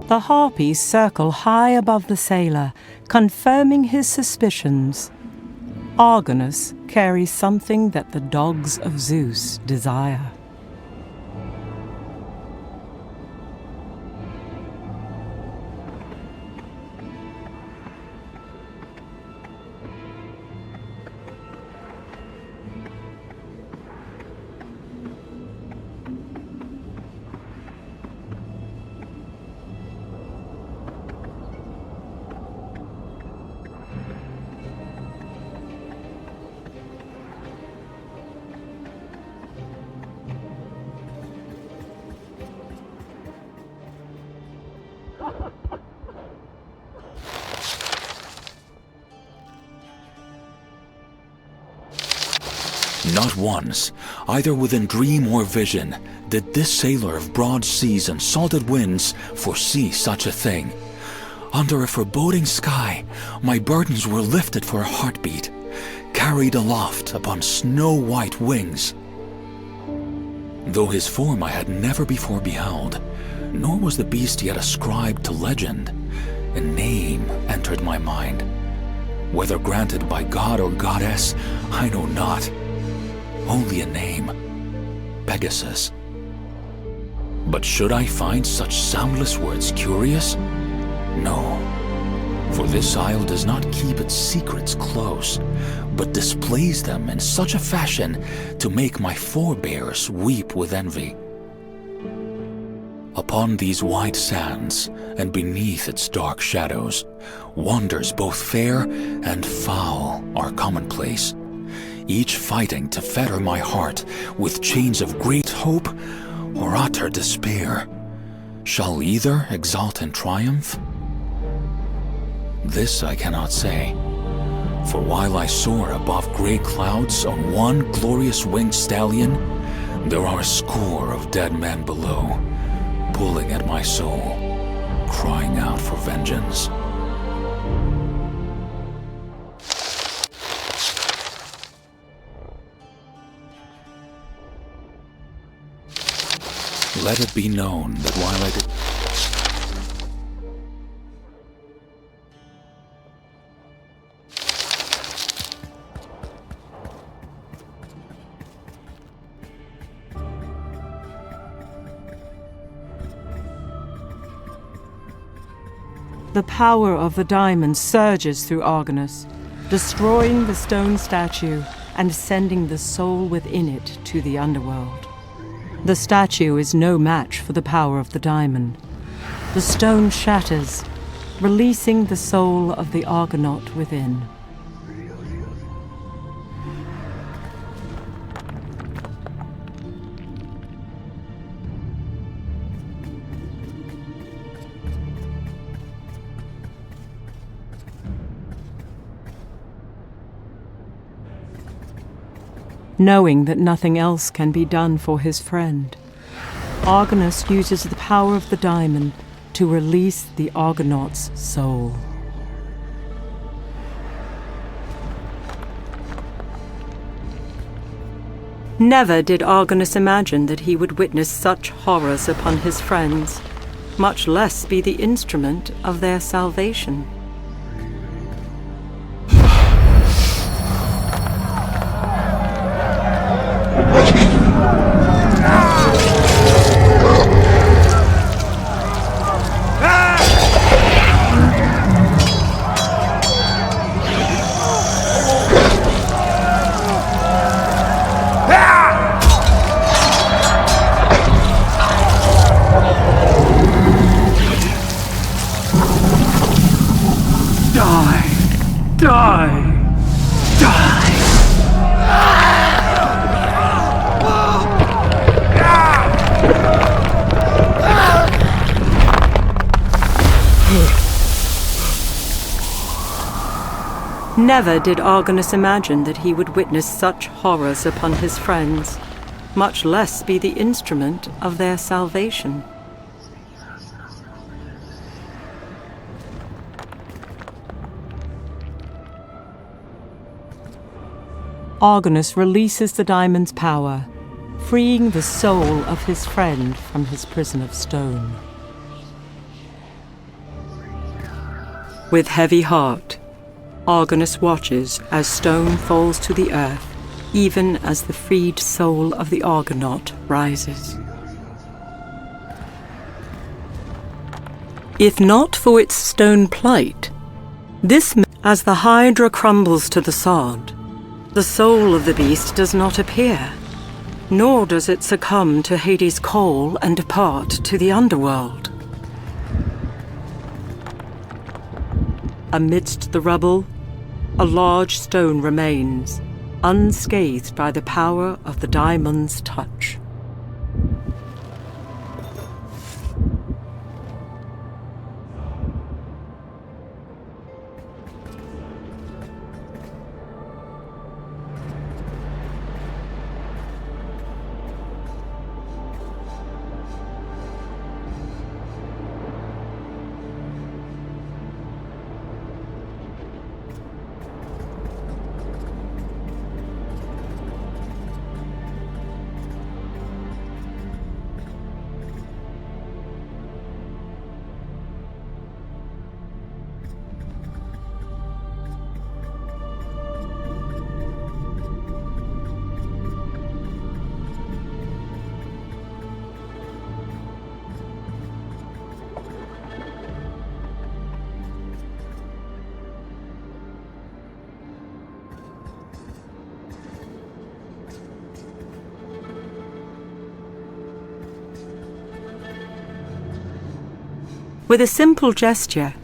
The harpies circle high above the sailor, confirming his suspicions. Argonus carries something that the dogs of Zeus desire. Not once, either within dream or vision, did this sailor of broad seas and salted winds foresee such a thing. Under a foreboding sky, my burdens were lifted for a heartbeat, carried aloft upon snow-white wings. Though his form I had never before beheld, nor was the beast yet ascribed to legend, a name entered my mind. Whether granted by god or goddess, I know not. Only a name, Pegasus. But should I find such soundless words curious? No, for this isle does not keep its secrets close, but displays them in such a fashion to make my forebears weep with envy. Upon these white sands, and beneath its dark shadows, wonders both fair and foul are commonplace, each fighting to fetter my heart with chains of great hope or utter despair. Shall either exalt in triumph? This I cannot say, for while I soar above gray clouds on one glorious winged stallion, there are a score of dead men below, pulling at my soul, crying out for vengeance. Let it be known that while I did... The power of the diamond surges through Argonus, destroying the stone statue and sending the soul within it to the underworld. The statue is no match for the power of the diamond. The stone shatters, releasing the soul of the Argonaut within. Knowing that nothing else can be done for his friend, Argonus uses the power of the diamond to release the Argonaut's soul. Never did Argonus imagine that he would witness such horrors upon his friends, much less be the instrument of their salvation. Never did Argonus imagine that he would witness such horrors upon his friends, much less be the instrument of their salvation. Argonus releases the diamond's power, freeing the soul of his friend from his prison of stone. With heavy heart, Argonus watches as stone falls to the earth, even as the freed soul of the Argonaut rises. If not for its stone plight, as the Hydra crumbles to the sod, the soul of the beast does not appear, nor does it succumb to Hades' call and depart to the underworld. Amidst the rubble, a large stone remains, unscathed by the power of the diamond's touch. With a simple gesture,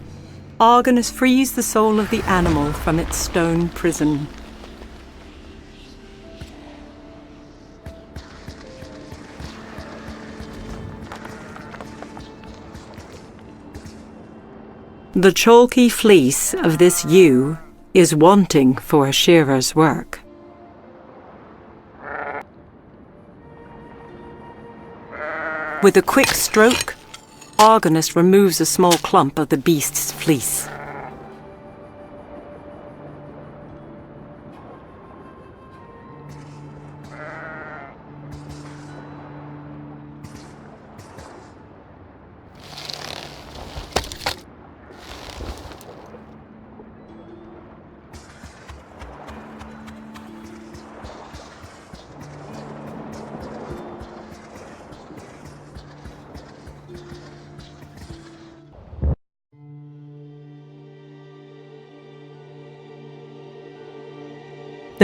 Argonus frees the soul of the animal from its stone prison. The chalky fleece of this ewe is wanting for a shearer's work. With a quick stroke, Argonus removes a small clump of the beast's fleece.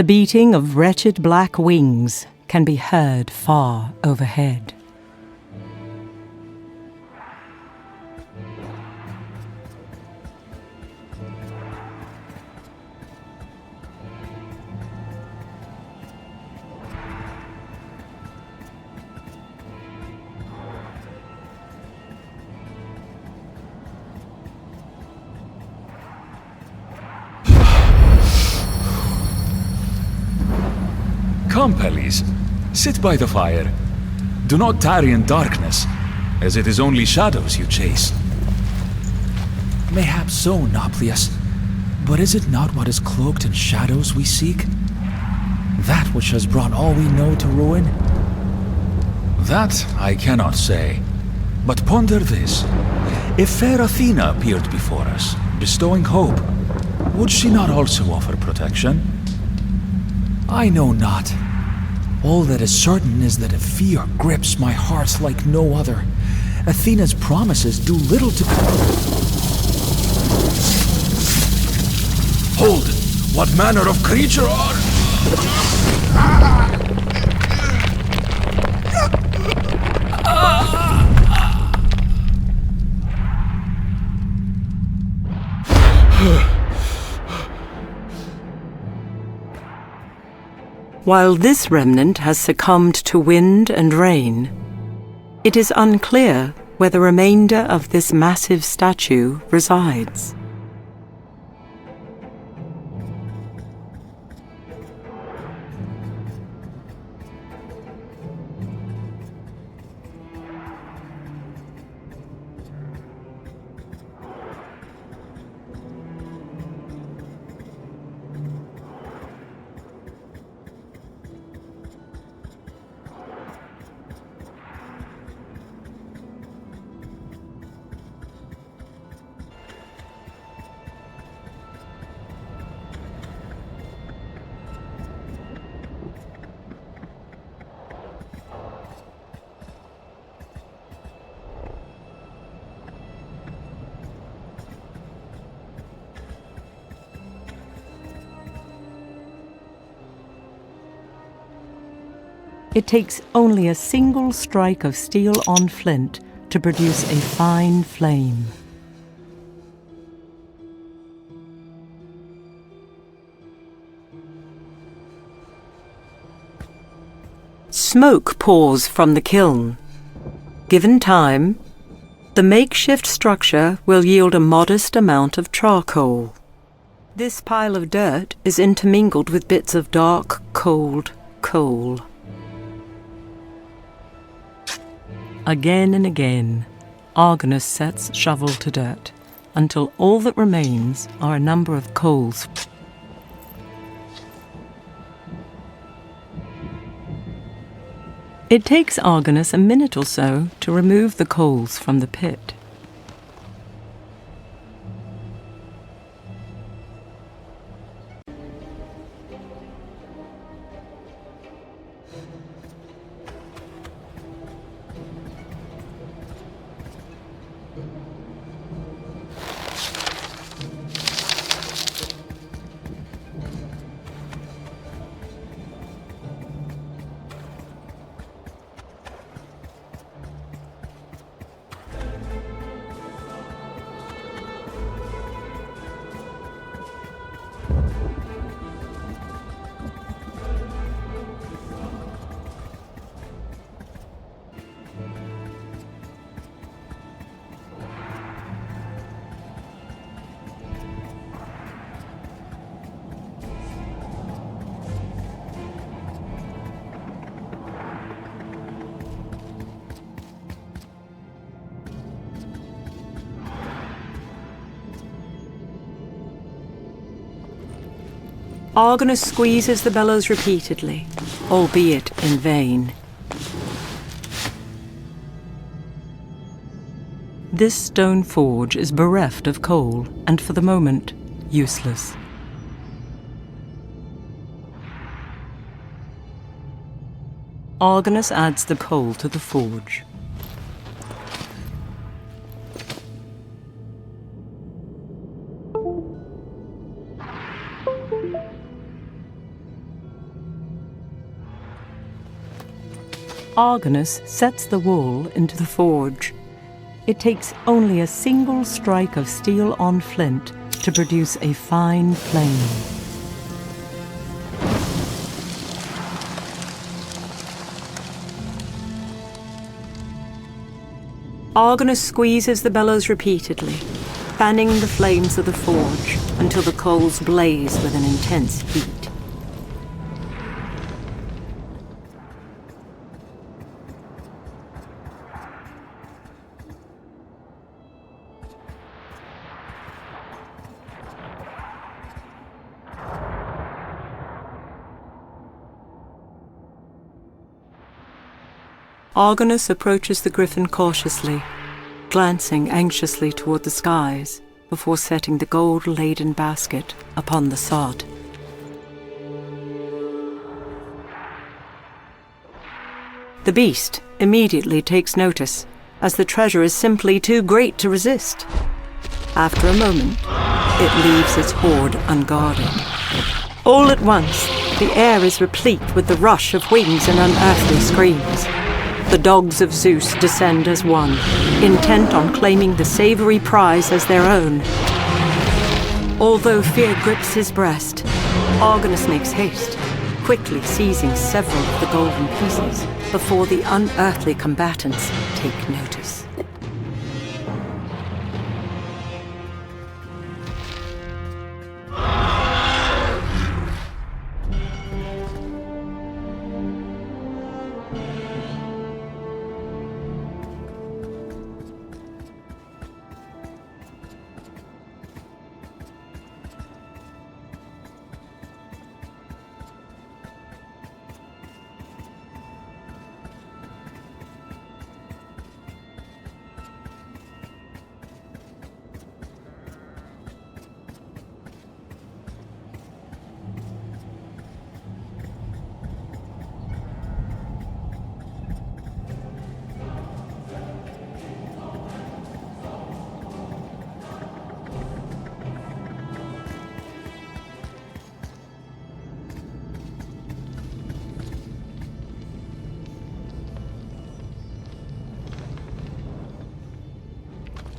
The beating of wretched black wings can be heard far overhead. Come, Pellis. Sit by the fire. Do not tarry in darkness, as it is only shadows you chase. Mayhap so, Nauplius. But is it not what is cloaked in shadows we seek? That which has brought all we know to ruin? That I cannot say. But ponder this. If fair Athena appeared before us, bestowing hope, would she not also offer protection? I know not. All that is certain is that a fear grips my heart like no other. Athena's promises do little to... Hold! What manner of creature are... While this remnant has succumbed to wind and rain, it is unclear where the remainder of this massive statue resides. It takes only a single strike of steel on flint to produce a fine flame. Smoke pours from the kiln. Given time, the makeshift structure will yield a modest amount of charcoal. This pile of dirt is intermingled with bits of dark, cold coal. Again and again, Argonus sets shovel to dirt, until all that remains are a number of coals. It takes Argonus a minute or so to remove the coals from the pit. Argonus squeezes the bellows repeatedly, albeit in vain. This stone forge is bereft of coal and, for the moment, useless. Argonus adds the coal to the forge. Argonus sets the wool into the forge. It takes only a single strike of steel on flint to produce a fine flame. Argonus squeezes the bellows repeatedly, fanning the flames of the forge until the coals blaze with an intense heat. Argonus approaches the griffin cautiously, glancing anxiously toward the skies before setting the gold-laden basket upon the sod. The beast immediately takes notice, as the treasure is simply too great to resist. After a moment, it leaves its hoard unguarded. All at once, the air is replete with the rush of wings and unearthly screams. The dogs of Zeus descend as one, intent on claiming the savory prize as their own. Although fear grips his breast, Argonus makes haste, quickly seizing several of the golden pieces before the unearthly combatants take notice.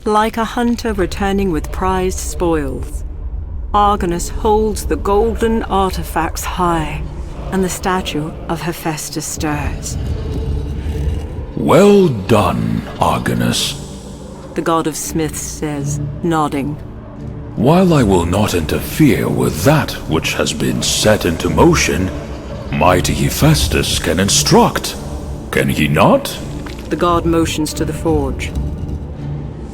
Like a hunter returning with prized spoils, Argonus holds the golden artifacts high, and the statue of Hephaestus stirs. Well done, Argonus, The god of smiths says, nodding. While I will not interfere with that which has been set into motion, mighty Hephaestus can instruct, can he not? The god motions to the forge.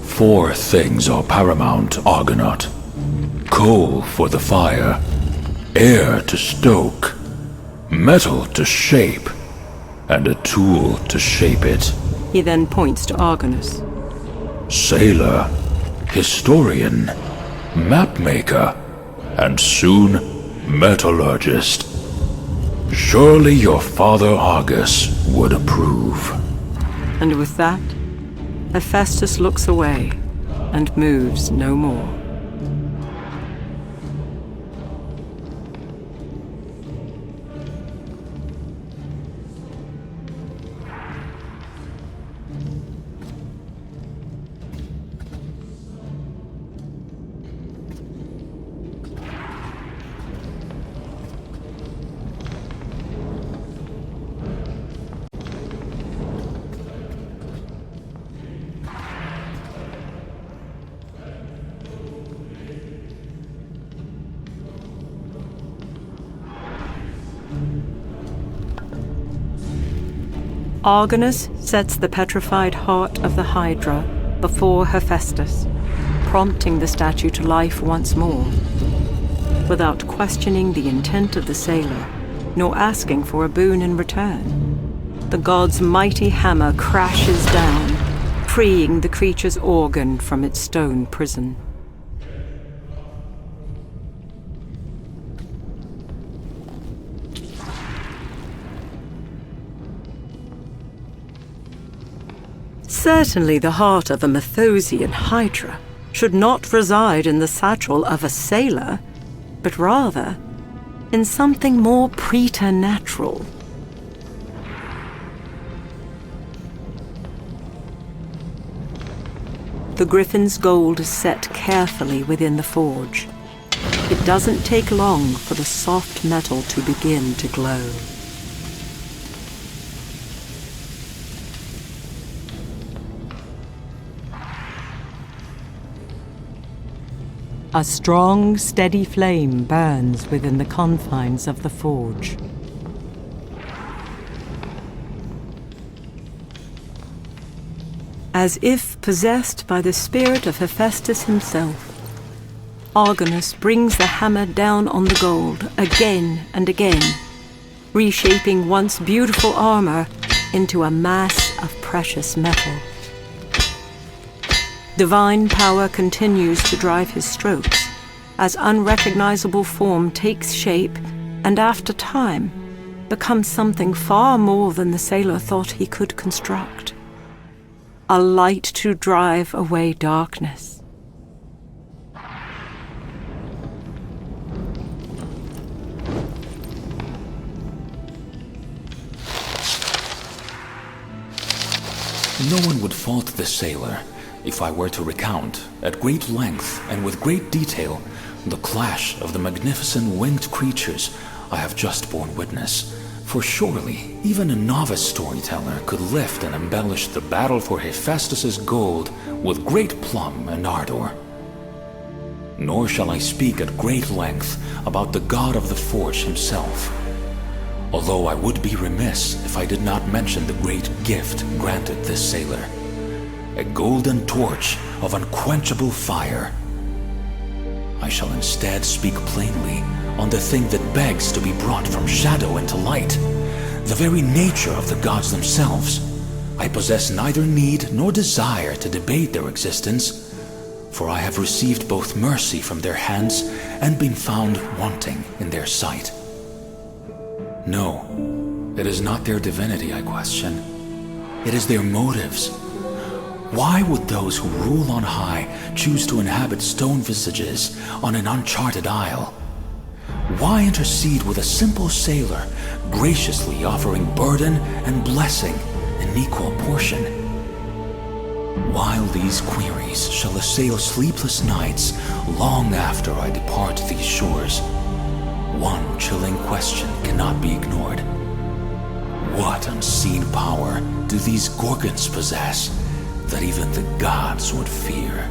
4 things are paramount, Argonaut. Coal for the fire, air to stoke, metal to shape, and a tool to shape it. He then points to Argonus. Sailor, historian, mapmaker, and soon metallurgist. Surely your father Argus would approve. And with that, Hephaestus looks away and moves no more. Argonus sets the petrified heart of the Hydra before Hephaestus, prompting the statue to life once more, without questioning the intent of the sailor, nor asking for a boon in return. The god's mighty hammer crashes down, freeing the creature's organ from its stone prison. Certainly the heart of a Methosian Hydra should not reside in the satchel of a sailor, but rather in something more preternatural. The griffin's gold is set carefully within the forge. It doesn't take long for the soft metal to begin to glow. A strong, steady flame burns within the confines of the forge. As if possessed by the spirit of Hephaestus himself, Argonus brings the hammer down on the gold again and again, reshaping once beautiful armor into a mass of precious metal. Divine power continues to drive his strokes, as unrecognizable form takes shape and after time becomes something far more than the sailor thought he could construct. A light to drive away darkness. No one would fault the sailor if I were to recount, at great length and with great detail, the clash of the magnificent winged creatures I have just borne witness. For surely, even a novice storyteller could lift and embellish the battle for Hephaestus's gold with great plum and ardor. Nor shall I speak at great length about the god of the forge himself, although I would be remiss if I did not mention the great gift granted this sailor, a golden torch of unquenchable fire. I shall instead speak plainly on the thing that begs to be brought from shadow into light, the very nature of the gods themselves. I possess neither need nor desire to debate their existence, for I have received both mercy from their hands and been found wanting in their sight. No, it is not their divinity I question. It is their motives. Why would those who rule on high choose to inhabit stone visages on an uncharted isle? Why intercede with a simple sailor, graciously offering burden and blessing in equal portion? While these queries shall assail sleepless nights long after I depart these shores, one chilling question cannot be ignored. What unseen power do these Gorgons possess that even the gods would fear?